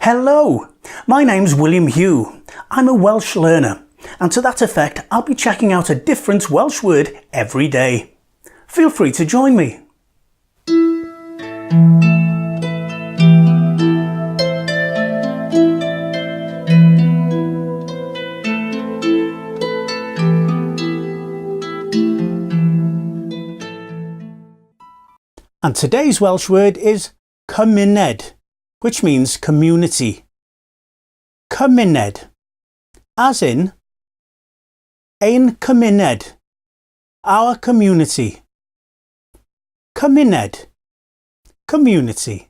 Hello, my name's William Hugh. I'm a Welsh learner, and to that effect I'll be checking out a different Welsh word every day. Feel free to join me. And today's Welsh word is cymuned, which means community. Cymuned, as in ein cymuned, our community. Cymuned, community.